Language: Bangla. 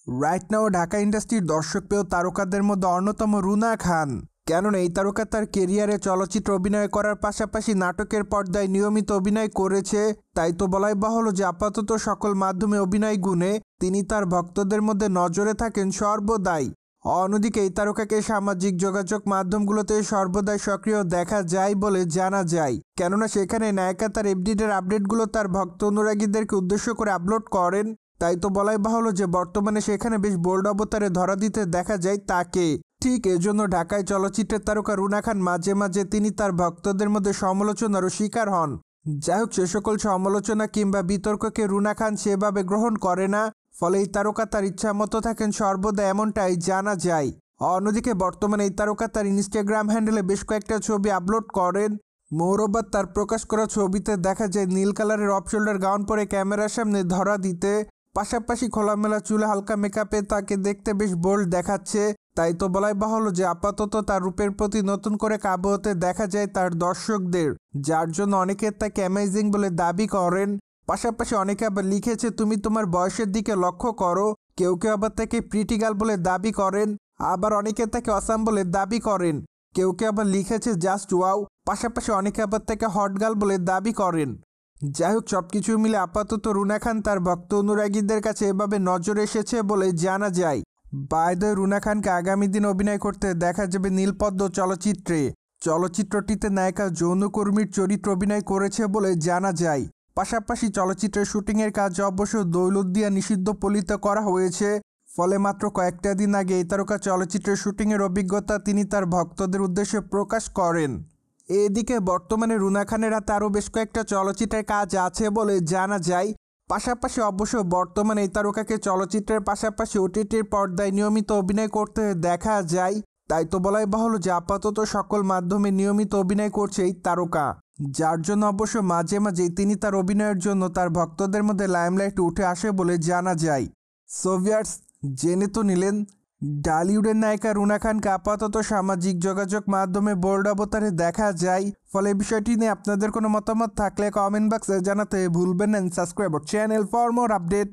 রাইট নাও ঢাকা ইন্ডাস্ট্রির দর্শকপ্রিয় তারকাদের মধ্যে অন্যতম রুনা খান। কেননা এই তারকা তার কেরিয়ারে চলচ্চিত্র অভিনয় করার পাশাপাশি নাটকের পর্দায় নিয়মিত অভিনয় করেছে। তাই তো বলাই বাহুল্য যে আপাতত সকল মাধ্যমে অভিনয় গুণে তিনি তার ভক্তদের মধ্যে নজরে থাকেন সর্বদাই। অন্যদিকে এই তারকাকে সামাজিক যোগাযোগ মাধ্যমগুলোতে সর্বদাই সক্রিয় দেখা যায় বলে জানা যায়। কেননা সেখানে নায়িকা তার এফডিডের আপডেটগুলো তার ভক্ত অনুরাগীদেরকে উদ্দেশ্য করে আপলোড করেন। তাই তো বলাই বাহুল্য যে বর্তমানে সেখানে বেশ বোল্ড অবতারে ধরা দিতে দেখা যায় তাকে। ঠিক এজন্য ঢাকায় চলচ্চিত্রের তারকা রুনা খান মাঝে মাঝে তিনি তার ভক্তদের মধ্যে সমালোচনারও শিকার হন। যাই হোক, সে সকল সমালোচনা কিংবা বিতর্ককে রুনা খান সেভাবে গ্রহণ করে না। ফলে এই তারকা তার ইচ্ছা মতো থাকেন সর্বদা, এমনটাই জানা যায়। অন্যদিকে বর্তমানে এই তারকা তার ইনস্টাগ্রাম হ্যান্ডেলে বেশ কয়েকটা ছবি আপলোড করেন। মোরোবার তার প্রকাশ করা ছবিতে দেখা যায় নীল কালারের অফ শোল্ডার গাউন পরে ক্যামেরার সামনে ধরা দিতে, পাশাপাশি খোলামেলা চুলে হালকা মেকআপে তাকে দেখতে বেশ বোল্ড দেখাচ্ছে। তাই তো বলাই বাহুল্য যে আপাতত তার রূপের প্রতি নতুন করে কাবু হতে দেখা যায় তার দর্শকদের, যার জন্য অনেকে তাকে অ্যামেজিং বলে দাবি করেন। পাশাপাশি অনেকে আবার লিখেছে তুমি তোমার বয়সের দিকে লক্ষ্য করো। কেউ কেউ আবার তাকে প্রিটি গার্ল বলে দাবি করেন, আবার অনেকে তাকে অসাম বলে দাবি করেন। কেউ কেউ আবার লিখেছে জাস্ট ওয়াও। পাশাপাশি অনেকে আবার তাকে হট গার্ল বলে দাবি করেন। যাই হোক, সবকিছু মিলে আপাতত রুনা খান তার ভক্ত অনুরাগীদের কাছে এভাবে নজর এসেছে বলে জানা যায়। বাই দ্য ওয়ে, রুনা খানকে আগামী দিন অভিনয় করতে দেখা যাবে নীলপদ্ম চলচ্চিত্রে। চলচ্চিত্রটিতে নায়িকা যৌনকর্মীর চরিত্র অভিনয় করেছে বলে জানা যায়। পাশাপাশি চলচ্চিত্রের শুটিংয়ের কাজ অবশ্য দৌলতদিয়া নিষিদ্ধ পল্লীতে করা হয়েছে। ফলে মাত্র কয়েকটা দিন আগে এই তারকা চলচ্চিত্রের শুটিংয়ের অভিজ্ঞতা তিনি তার ভক্তদের উদ্দেশ্যে প্রকাশ করেন। এদিকে বর্তমানে রুনা খানের হাতে আরও বেশ কয়েকটা চলচ্চিত্রের কাজ আছে বলে জানা যায়। পাশাপাশি অবশ্য বর্তমানে এই তারকাকে চলচ্চিত্রের পাশাপাশি ওটিটির পর্দায় নিয়মিত অভিনয় করতে দেখা যায়। তাই তো বলাই বাহুল্য যে আপাতত সকল মাধ্যমে নিয়মিত অভিনয় করছে এই তারকা, যার জন্য অবশ্য মাঝে মাঝেই তিনি তার অভিনয়ের জন্য তার ভক্তদের মধ্যে লাইমলাইটে উঠে আসে বলে জানা যায়। সো ভিউয়ার্স, জেনে তো নিলেন ডালিউডের নায়িকা রুনা খানকে আপাতত সামাজিক যোগাযোগ মাধ্যমে বোল্ড অবতারে দেখা যায়। ফলে বিষয়টি নিয়ে আপনাদের কোনো মতামত থাকলে কমেন্ট বক্সে জানাতে ভুলবেন না। Subscribe channel for more update.